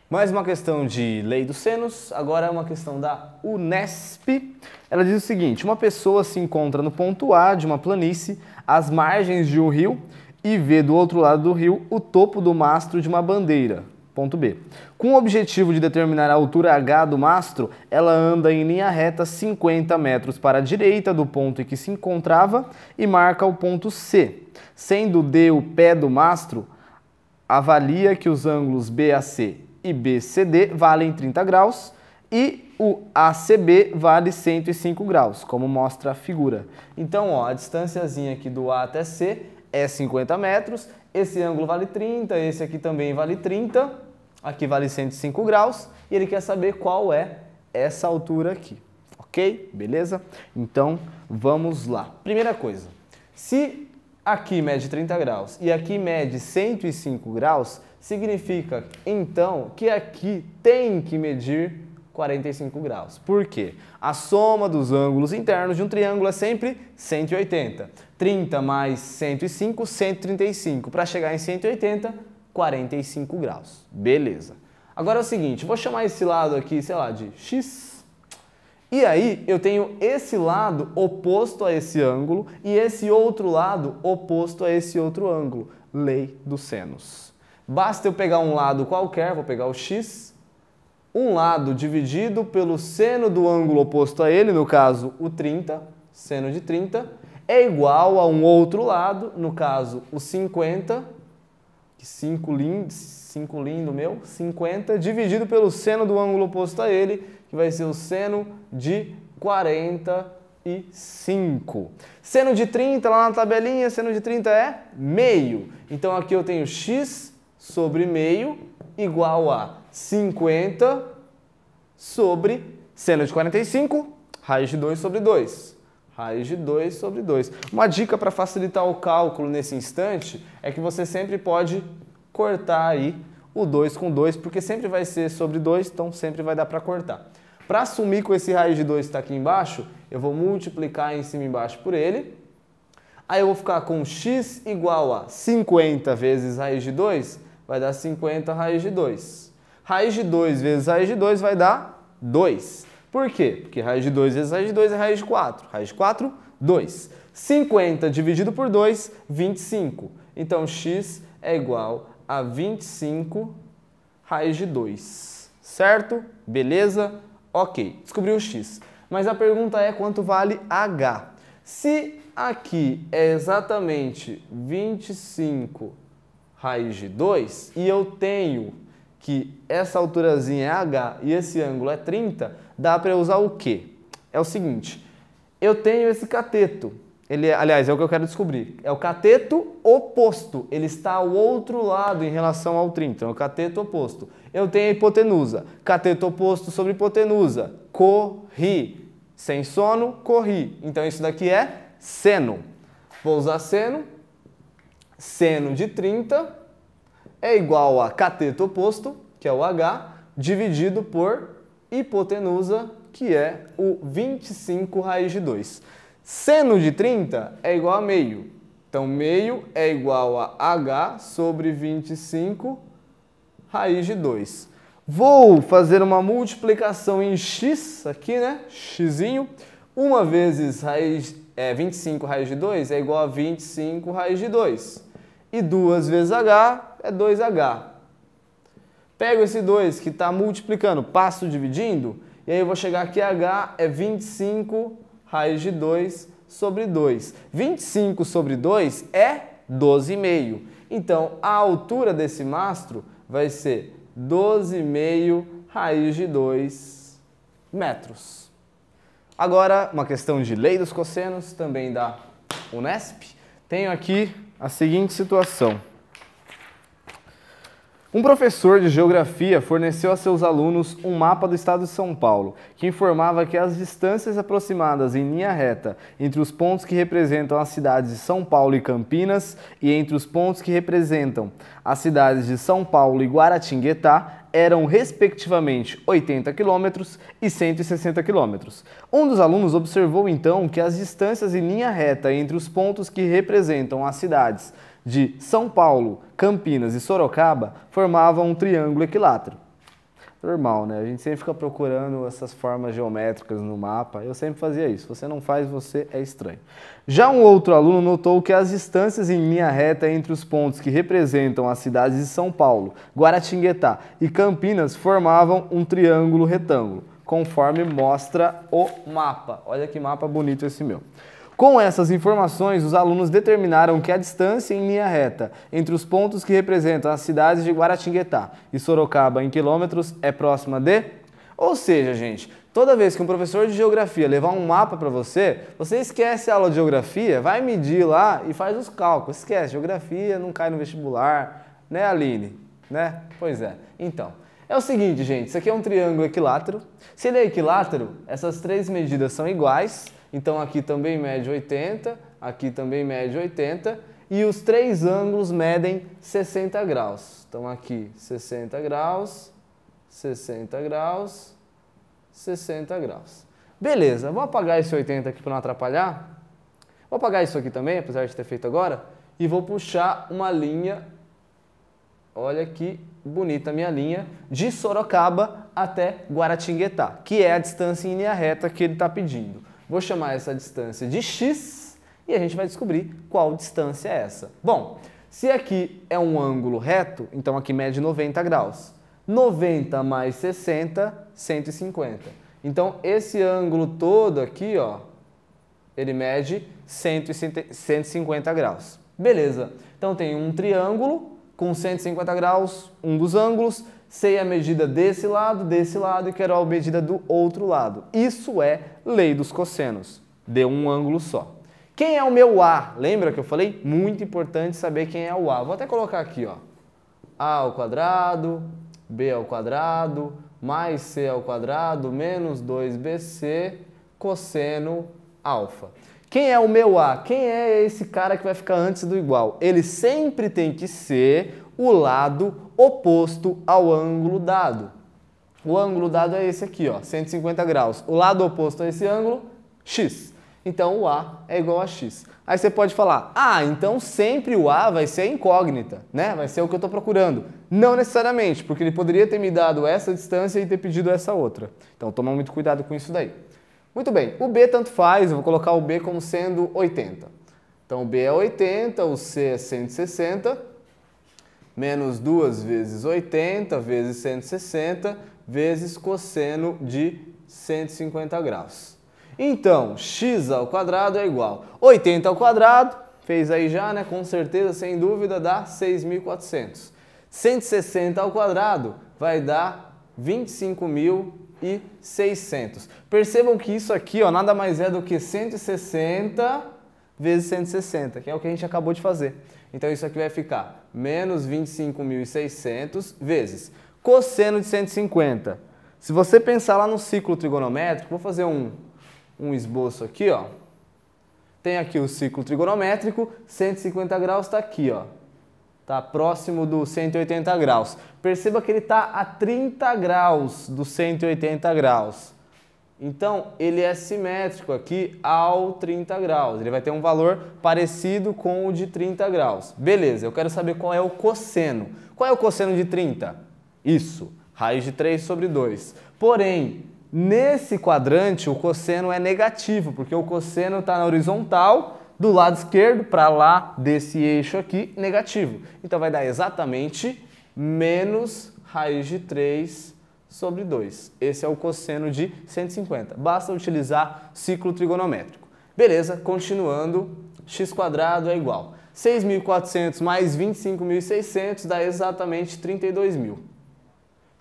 Mais uma questão de lei dos senos, agora é uma questão da Unesp. Ela diz o seguinte: uma pessoa se encontra no ponto A de uma planície, às margens de um rio, e vê do outro lado do rio o topo do mastro de uma bandeira. Ponto B. Com o objetivo de determinar a altura H do mastro, ela anda em linha reta 50 metros para a direita do ponto em que se encontrava e marca o ponto C. Sendo D o pé do mastro, avalia que os ângulos BAC e BCD valem 30 graus e o ACB vale 105 graus, como mostra a figura. Então, ó, a distânciazinha aqui do A até C é 50 metros, esse ângulo vale 30, esse aqui também vale 30, aqui vale 105 graus, e ele quer saber qual é essa altura aqui, ok? Beleza? Então, vamos lá. Primeira coisa, se aqui mede 30 graus e aqui mede 105 graus, significa, então, que aqui tem que medir 45 graus. Por quê? A soma dos ângulos internos de um triângulo é sempre 180. 30 mais 105, 135. Para chegar em 180, 45 graus. Beleza. Agora é o seguinte, vou chamar esse lado aqui, sei lá, de X. E aí eu tenho esse lado oposto a esse ângulo e esse outro lado oposto a esse outro ângulo. Lei dos senos. Basta eu pegar um lado qualquer, vou pegar o X, um lado dividido pelo seno do ângulo oposto a ele, no caso o 30, seno de 30, é igual a um outro lado, no caso o 50, que 5 lindo meu, 50, dividido pelo seno do ângulo oposto a ele, que vai ser o seno de 45. Seno de 30, lá na tabelinha, seno de 30 é meio. Então aqui eu tenho x sobre meio igual a 50 sobre seno de 45, raiz de 2 sobre 2. Raiz de 2 sobre 2. Uma dica para facilitar o cálculo nesse instante é que você sempre pode cortar aí o 2 com 2, porque sempre vai ser sobre 2, então sempre vai dar para cortar. Para assumir com esse raiz de 2 que está aqui embaixo, eu vou multiplicar em cima e embaixo por ele. Aí eu vou ficar com x igual a 50 vezes raiz de 2, vai dar 50 raiz de 2. Raiz de 2 vezes raiz de 2 vai dar 2. Por quê? Porque raiz de 2 vezes raiz de 2 é raiz de 4. Raiz de 4, 2. 50 dividido por 2, 25. Então, x é igual a 25 raiz de 2. Certo? Beleza? Ok. Descobri o x. Mas a pergunta é quanto vale h. Se aqui é exatamente 25 raiz de 2 e eu tenho que essa alturazinha é h e esse ângulo é 30, dá para eu usar o quê? É o seguinte, eu tenho esse cateto, aliás, é o que eu quero descobrir, é o cateto oposto, ele está ao outro lado em relação ao 30, então é o cateto oposto. Eu tenho a hipotenusa, cateto oposto sobre hipotenusa, corri, sem sono, corri, então isso daqui é seno. Vou usar seno, seno de 30 é igual a cateto oposto, que é o h, dividido por hipotenusa, que é o 25 raiz de 2. Seno de 30 é igual a meio. Então, meio é igual a h sobre 25 raiz de 2. Vou fazer uma multiplicação em x aqui, né? Xzinho. Uma vezes 25 raiz de 2 é igual a 25 raiz de 2. E 2 vezes h é 2h. Pego esse 2 que está multiplicando, passo dividindo, e aí eu vou chegar aqui, h é 25 raiz de 2 sobre 2. 25 sobre 2 é 12,5. Então, a altura desse mastro vai ser 12,5 raiz de 2 metros. Agora, uma questão de lei dos cossenos, também da Unesp. Tenho aqui a seguinte situação. Um professor de geografia forneceu a seus alunos um mapa do estado de São Paulo, que informava que as distâncias aproximadas em linha reta entre os pontos que representam as cidades de São Paulo e Campinas e entre os pontos que representam as cidades de São Paulo e Guaratinguetá eram respectivamente 80 km e 160 km. Um dos alunos observou então que as distâncias em linha reta entre os pontos que representam as cidades de São Paulo, Campinas e Sorocaba formavam um triângulo equilátero. Normal, né? A gente sempre fica procurando essas formas geométricas no mapa. Eu sempre fazia isso. Se você não faz, você é estranho. Já um outro aluno notou que as distâncias em linha reta entre os pontos que representam as cidades de São Paulo, Guaratinguetá e Campinas formavam um triângulo retângulo, conforme mostra o mapa. Olha que mapa bonito esse meu. Com essas informações, os alunos determinaram que a distância em linha reta entre os pontos que representam as cidades de Guaratinguetá e Sorocaba em quilômetros é próxima de... Ou seja, gente, toda vez que um professor de geografia levar um mapa para você, você esquece a aula de geografia, vai medir lá e faz os cálculos. Esquece, geografia não cai no vestibular, né, Aline? Né? Pois é. Então, é o seguinte, gente, isso aqui é um triângulo equilátero. Se ele é equilátero, essas três medidas são iguais. Então aqui também mede 80, aqui também mede 80 e os três ângulos medem 60 graus. Então aqui 60 graus, 60 graus, 60 graus. Beleza, vou apagar esse 80 aqui para não atrapalhar. Vou apagar isso aqui também, apesar de ter feito agora, e vou puxar uma linha, olha que bonita a minha linha, de Sorocaba até Guaratinguetá, que é a distância em linha reta que ele está pedindo. Vou chamar essa distância de x e a gente vai descobrir qual distância é essa. Bom, se aqui é um ângulo reto, então aqui mede 90 graus. 90 mais 60, 150. Então esse ângulo todo aqui, ó, ele mede 150 graus. Beleza, então tem um triângulo com 150 graus, um dos ângulos, sei a medida desse lado e quero a medida do outro lado. Isso é lei dos cossenos. Deu um ângulo só. Quem é o meu A? Lembra que eu falei? Muito importante saber quem é o A. Vou até colocar aqui, ó. A ao quadrado, B ao quadrado, mais C ao quadrado, menos 2BC, cosseno alfa. Quem é o meu A? Quem é esse cara que vai ficar antes do igual? Ele sempre tem que ser o lado oposto ao ângulo dado. O ângulo dado é esse aqui, ó, 150 graus. O lado oposto a esse ângulo, x. Então o A é igual a x. Aí você pode falar, então sempre o A vai ser a incógnita, né? Vai ser o que eu estou procurando. Não necessariamente, porque ele poderia ter me dado essa distância e ter pedido essa outra. Então toma muito cuidado com isso daí. Muito bem, o B tanto faz, eu vou colocar o B como sendo 80. Então o B é 80, o C é 160, menos 2 vezes 80 vezes 160 vezes cosseno de 150 graus. Então, x ao quadrado é igual a 80 ao quadrado, fez aí já, né? Com certeza, sem dúvida, dá 6.400. 160 ao quadrado vai dar 25.600. Percebam que isso aqui, ó, nada mais é do que 160 vezes 160, que é o que a gente acabou de fazer. Então isso aqui vai ficar menos 25.600 vezes cosseno de 150. Se você pensar lá no ciclo trigonométrico, vou fazer um esboço aqui, ó. Tem aqui o ciclo trigonométrico, 150 graus está aqui, ó. Está próximo do 180 graus. Perceba que ele está a 30 graus do 180 graus. Então, ele é simétrico aqui ao 30 graus. Ele vai ter um valor parecido com o de 30 graus. Beleza, eu quero saber qual é o cosseno. Qual é o cosseno de 30? Isso, raiz de 3 sobre 2. Porém, nesse quadrante, o cosseno é negativo, porque o cosseno está na horizontal, do lado esquerdo para lá desse eixo aqui, negativo. Então, vai dar exatamente menos raiz de 3 sobre 2. Esse é o cosseno de 150. Basta utilizar ciclo trigonométrico. Beleza, continuando, x² é igual a 6.400 mais 25.600 dá exatamente 32.000.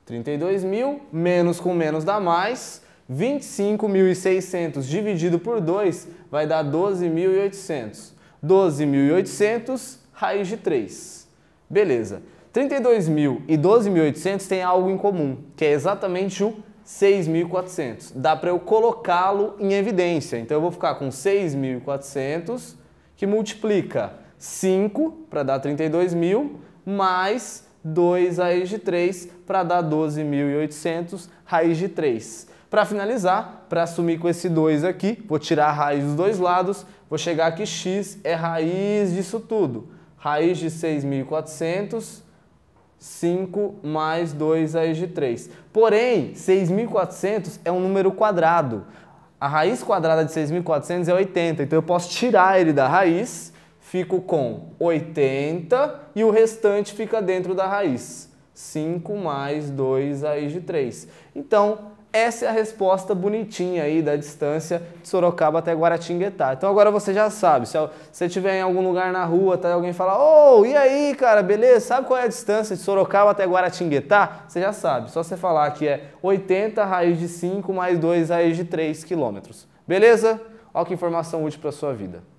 32.000, menos com menos dá mais. 25.600 dividido por 2 vai dar 12.800. 12.800, raiz de 3. Beleza. 32.000 e 12.800 têm algo em comum, que é exatamente o 6.400. Dá para eu colocá-lo em evidência. Então eu vou ficar com 6.400, que multiplica 5 para dar 32.000, mais 2 raiz de 3 para dar 12.800 raiz de 3. Para finalizar, para assumir com esse 2 aqui, vou tirar a raiz dos dois lados, vou chegar aqui, x é raiz disso tudo. Raiz de 6.400 5 mais 2 raiz de 3. Porém, 6.400 é um número quadrado. A raiz quadrada de 6.400 é 80, então eu posso tirar ele da raiz, fico com 80 e o restante fica dentro da raiz. 5 mais 2 raiz de 3. Então, essa é a resposta bonitinha aí da distância de Sorocaba até Guaratinguetá. Então agora você já sabe, se você estiver em algum lugar na rua, tá, alguém falar, ô, e aí, cara, beleza? Sabe qual é a distância de Sorocaba até Guaratinguetá? Você já sabe, só você falar que é 80 raiz de 5 mais 2 raiz de 3 quilômetros. Beleza? Olha que informação útil para a sua vida.